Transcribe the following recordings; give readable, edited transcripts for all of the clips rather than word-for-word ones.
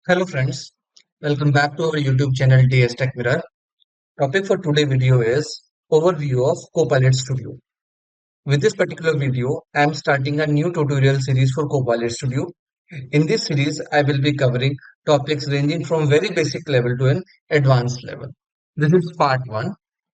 Hello friends, welcome back to our YouTube channel DS Tech Mirror. Topic for today video is overview of Copilot Studio. With this particular video, I am starting a new tutorial series for Copilot Studio. In this series, I will be covering topics ranging from very basic level to an advanced level. This is part 1.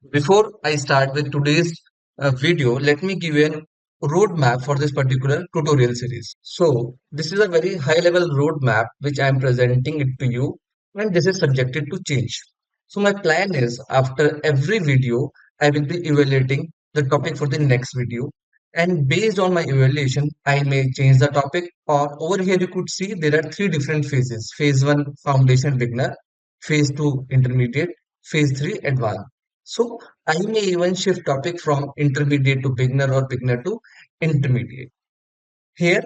Before I start with today's video, let me give you a roadmap for this particular tutorial series. So, this is a very high level roadmap which I am presenting it to you, and this is subjected to change. So, my plan is after every video, I will be evaluating the topic for the next video, and based on my evaluation I may change the topic, or over here you could see there are three different phases: phase 1 foundation beginner, phase 2 intermediate, phase 3 advanced. So I may even shift topic from intermediate to beginner or beginner to intermediate. Here,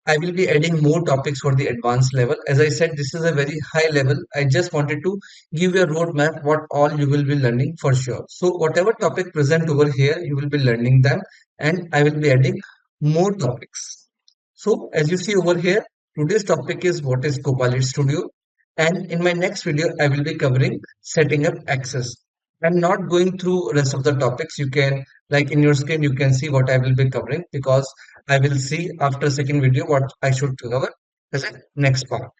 I will be adding more topics for the advanced level. As I said, this is a very high level. I just wanted to give you a roadmap what all you will be learning for sure. So whatever topic present over here, you will be learning them, and I will be adding more topics. So as you see over here, today's topic is what is Copilot Studio. And in my next video, I will be covering setting up access. I'm not going through rest of the topics. You can, like in your screen, you can see what I will be covering, because I will see after second video what I should cover as a next part.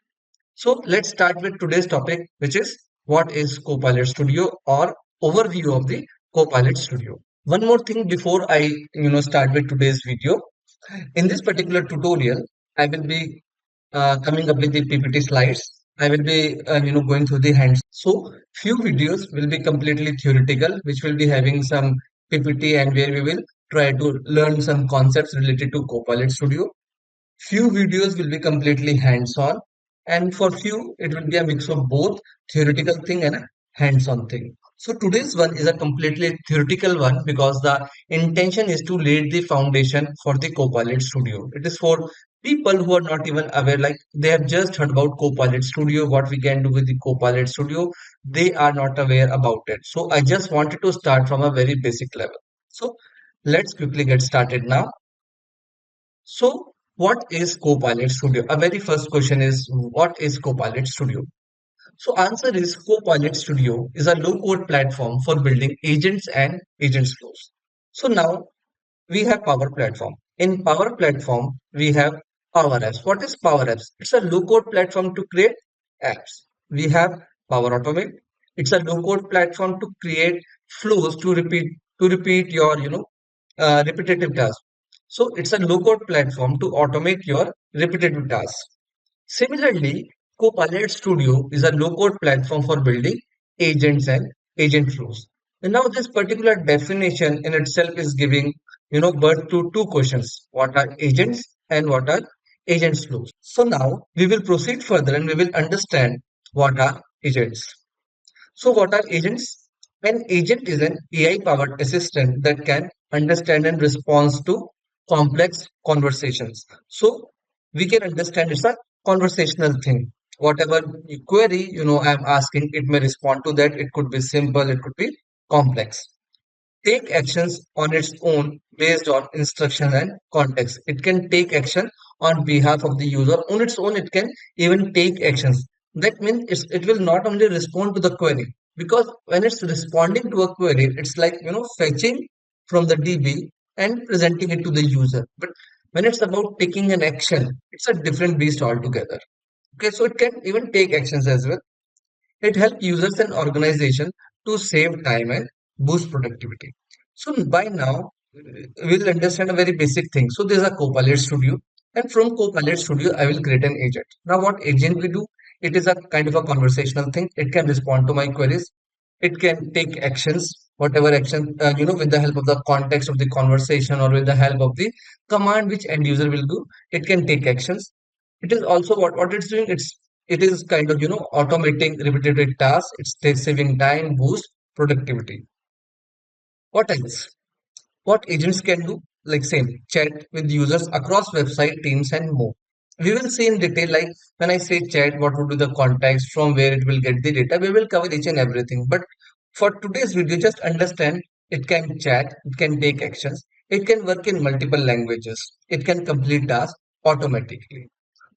So let's start with today's topic, which is what is Copilot Studio, or overview of the Copilot Studio. One more thing before I start with today's video. In this particular tutorial, I will be coming up with the PPT slides. I will be going through the hands. So few videos will be completely theoretical, which will be having some PPT, and where we will try to learn some concepts related to Copilot Studio. Few videos will be completely hands-on, and for few it will be a mix of both theoretical thing and a hands-on thing. So today's one is a completely theoretical one, because the intention is to lay the foundation for the Copilot Studio. It is for people who are not even aware, like they have just heard about Copilot Studio, what we can do with the Copilot Studio. They are not aware about it. So I just wanted to start from a very basic level. So let's quickly get started now. So, what is Copilot Studio? A very first question is, what is Copilot Studio? So, answer is Copilot Studio is a low-code platform for building agents and agents flows. So now we have Power Platform. In Power Platform, we have Power Apps. What is Power Apps? It's a low-code platform to create apps. We have Power Automate. It's a low-code platform to create flows to repeat your repetitive tasks. So it's a low-code platform to automate your repetitive tasks. Similarly, Copilot Studio is a low-code platform for building agents and agent flows. And now this particular definition in itself is giving birth to two questions: what are agents and what are agents flows? So now we will proceed further and we will understand what are agents. So what are agents? An agent is an AI-powered assistant that can understand and respond to complex conversations. So we can understand it's a conversational thing. Whatever query I'm asking, it may respond to that. It could be simple, it could be complex. Take actions on its own based on instruction and context. It can take action on behalf of the user. On its own, it can even take actions. That means it will not only respond to the query, because when it's responding to a query, it's like fetching from the DB and presenting it to the user. But when it's about taking an action, it's a different beast altogether. Okay, so it can even take actions as well. It helps users and organization to save time and boost productivity. So by now, we'll understand a very basic thing. So there's a Copilot Studio, and from Copilot Studio, I will create an agent. Now, what agent we do? It is a kind of a conversational thing. It can respond to my queries. It can take actions, whatever action, with the help of the context of the conversation, or with the help of the command which end user will do. It can take actions. It is also what it's doing. It is kind of automating repetitive tasks. It's saving time, boost productivity. What else? What agents can do? Like same chat with users across website, teams, and more. We will see in detail. Like when I say chat, what would be the context, from where it will get the data. We will cover each and everything. But for today's video, just understand it can chat, it can take actions, it can work in multiple languages, it can complete tasks automatically.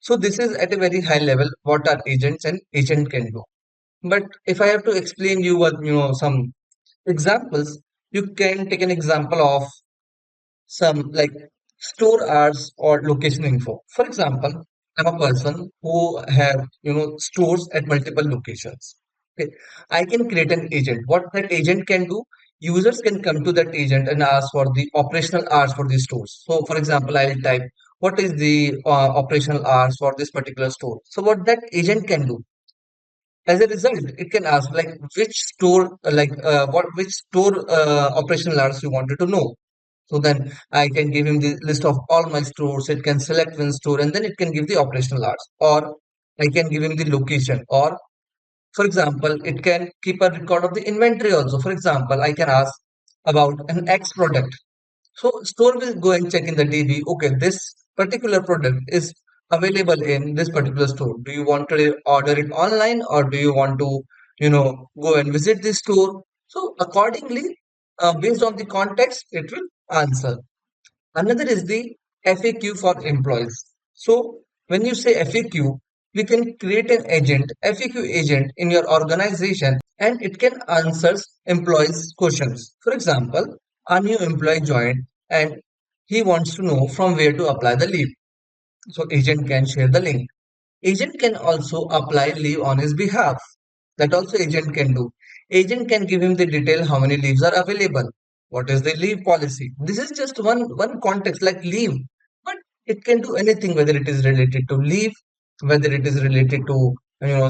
So this is at a very high level what are agents and agent can do. But if I have to explain you what some examples, you can take an example of some like store hours or location info. For example, I'm a person who have stores at multiple locations. Okay, I can create an agent. What that agent can do, users can come to that agent and ask for the operational hours for the stores. So, for example, I'll type what is the operational hours for this particular store. So, what that agent can do, as a result, it can ask like which store, which store operational hours you wanted to know. So then I can give him the list of all my stores. It can select one store and then it can give the operational hours. Or I can give him the location. Or for example, it can keep a record of the inventory also. For example, I can ask about an X product. So store will go and check in the DB. Okay, this particular product is available in this particular store. Do you want to order it online or do you want to, go and visit the store? So accordingly, based on the context, it will answer. Another is the FAQ for employees. So when you say FAQ, we can create an agent, FAQ agent in your organization, and it can answer employees' questions. For example, a new employee joined and he wants to know from where to apply the leave. So agent can share the link. Agent can also apply leave on his behalf. That also agent can do. Agent can give him the detail how many leaves are available. What is the leave policy? This is just one context like leave, but it can do anything whether it is related to leave, whether it is related to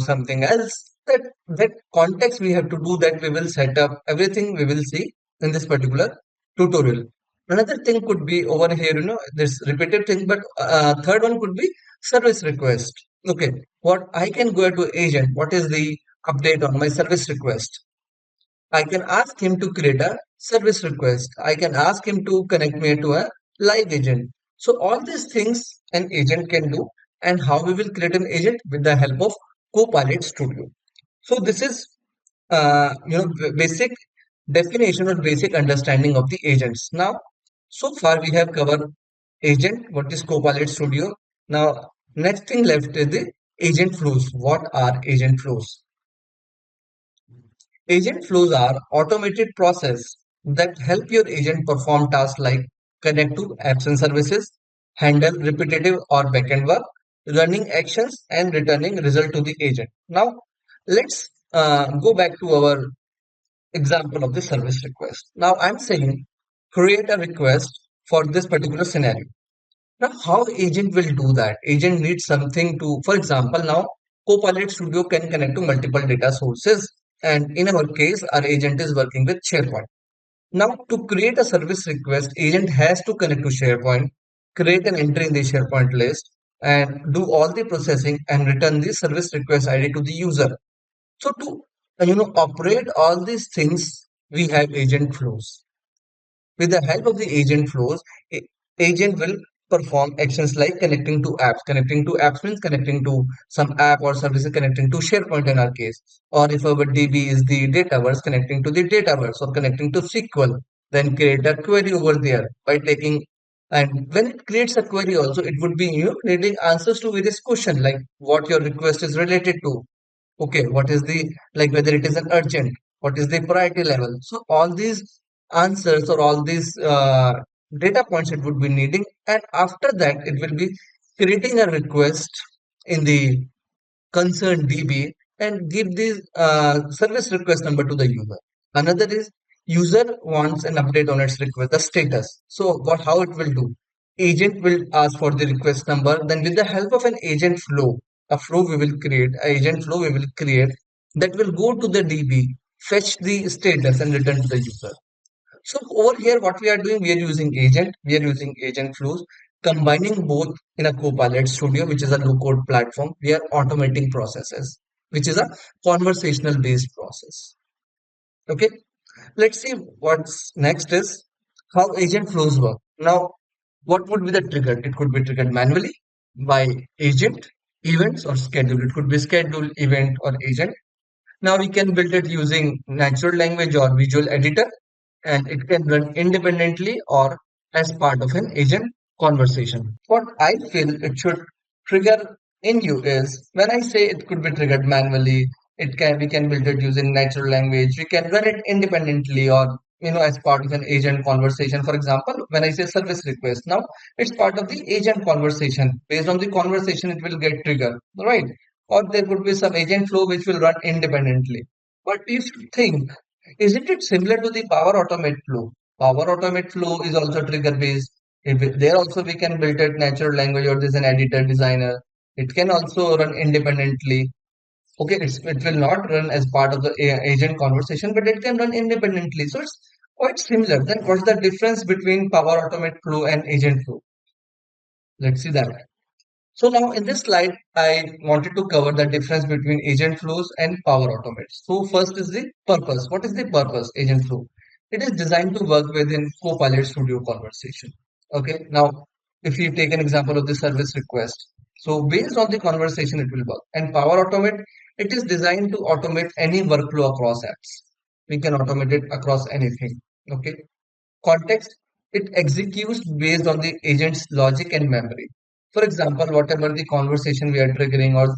something else. That context we have to do that we will set up everything we will see in this particular tutorial. Another thing could be over here, this repeated thing, but third one could be service request. Okay, what I can go to agent, what is the update on my service request? I can ask him to create a service request. I can ask him to connect me to a live agent. So all these things an agent can do, and how we will create an agent with the help of Copilot Studio. So this is basic definition or basic understanding of the agents. Now, so far we have covered agent, what is Copilot Studio. Now, next thing left is the agent flows. What are agent flows? Agent flows are automated process that help your agent perform tasks like connect to apps and services, handle repetitive or backend work, running actions, and returning result to the agent. Now, let's go back to our example of the service request. Now, I'm saying create a request for this particular scenario. Now, how agent will do that? Agent needs something to, for example, now Copilot Studio can connect to multiple data sources. And in our case, our agent is working with SharePoint. Now, to create a service request, agent has to connect to SharePoint, create an entry in the SharePoint list, and do all the processing and return the service request ID to the user. So to operate all these things, we have agent flows. With the help of the agent flows, agent will perform actions like connecting to apps. Connecting to apps means connecting to some app or services, connecting to SharePoint in our case. Or if our DB is the Dataverse, connecting to the Dataverse or connecting to SQL, then create a query over there by taking. And when it creates a query also, it would be needing answers to various questions like what your request is related to. Okay, what is the like whether it is an urgent, what is the priority level? So all these answers or all these data points it would be needing, and after that it will be creating a request in the concerned DB and give the service request number to the user. Another is user wants an update on its request, the status. So what how it will do? Agent will ask for the request number. Then with the help of an agent flow, a flow we will create, a agent flow we will create that will go to the DB, fetch the status and return to the user. So over here, what we are doing, we are using agent, we are using agent flows, combining both in a Copilot Studio, which is a low-code platform. We are automating processes, which is a conversational based process. Okay, let's see what's next is how agent flows work. Now, what would be the trigger? It could be triggered manually by agent, events, or schedule. It could be schedule, event, or agent. Now we can build it using natural language or visual editor, and it can run independently or as part of an agent conversation. What I feel it should trigger in you is when I say it could be triggered manually, it can we can build it using natural language. We can run it independently or as part of an agent conversation. For example, when I say service request, now it's part of the agent conversation. Based on the conversation, it will get triggered, right? Or there could be some agent flow which will run independently. But if you think, isn't it similar to the Power Automate flow? Power Automate flow is also trigger based. There also we can build it natural language or there's an editor designer. It can also run independently. Okay, it will not run as part of the agent conversation, but it can run independently. So it's quite similar. Then what's the difference between Power Automate flow and agent flow? Let's see that. So now in this slide, I wanted to cover the difference between agent flows and Power Automate. So first is the purpose. What is the purpose agent flow? It is designed to work within Copilot Studio conversation. Okay. Now, if you take an example of the service request, so based on the conversation, it will work. And Power Automate, it is designed to automate any workflow across apps. We can automate it across anything. Okay. Context, it executes based on the agent's logic and memory. For example, whatever the conversation we are triggering, or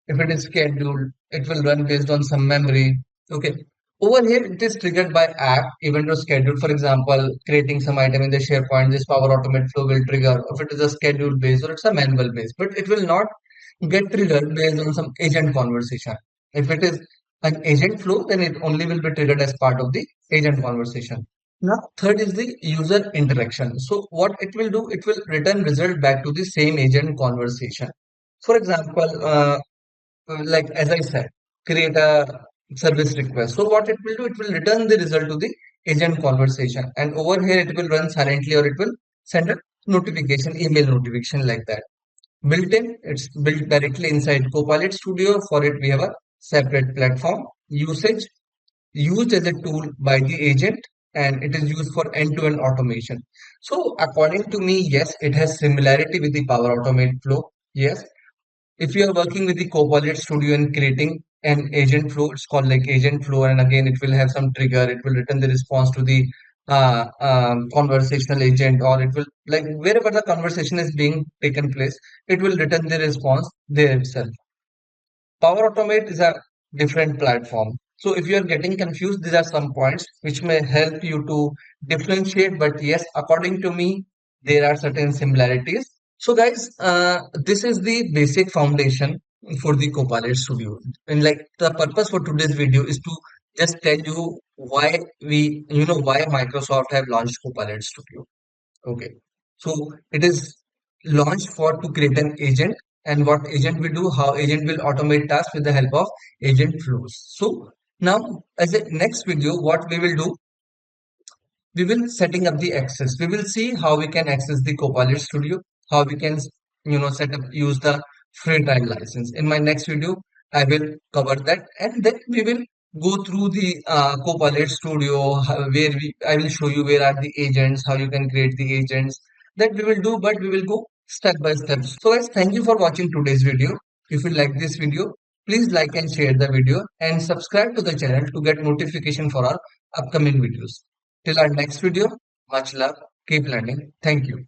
if it is scheduled, it will run based on some memory. Okay. Over here, it is triggered by app, event or schedule. For example, creating some item in the SharePoint, this Power Automate flow will trigger. If it is a schedule based or it's a manual based, but it will not get triggered based on some agent conversation. If it is an agent flow, then it only will be triggered as part of the agent conversation. Now, third is the user interaction. So what it will do, it will return result back to the same agent conversation. For example, like as I said, create a service request. So what it will do, it will return the result to the agent conversation. And over here, it will run silently or it will send a notification, email notification like that. Built in, it's built directly inside Copilot Studio. For it, we have a separate platform. Usage, used as a tool by the agent, and it is used for end-to-end automation. So according to me, yes, it has similarity with the Power Automate flow. Yes, if you are working with the Copilot Studio and creating an agent flow, it's called like agent flow, and again, it will have some trigger. It will return the response to the conversational agent, or it will like wherever the conversation is being taken place, it will return the response there itself. Power Automate is a different platform. So if you are getting confused, these are some points which may help you to differentiate. But yes, according to me, there are certain similarities. So guys, this is the basic foundation for the Copilot Studio. And like the purpose for today's video is to just tell you why why Microsoft have launched Copilot Studio. Okay. So it is launched for to create an agent, and what agent will do, how agent will automate tasks with the help of agent flows. So now as a next video, what we will do, we will setting up the access. We will see how we can access the Copilot Studio, how we can set up use the free trial license. In my next video, I will cover that, and then we will go through the Copilot Studio where I will show you where are the agents, how you can create the agents. That we will do, but we will go step by step. So guys, thank you for watching today's video. If you like this video, please like and share the video and subscribe to the channel to get notification for our upcoming videos. Till our next video, much love, keep learning. Thank you.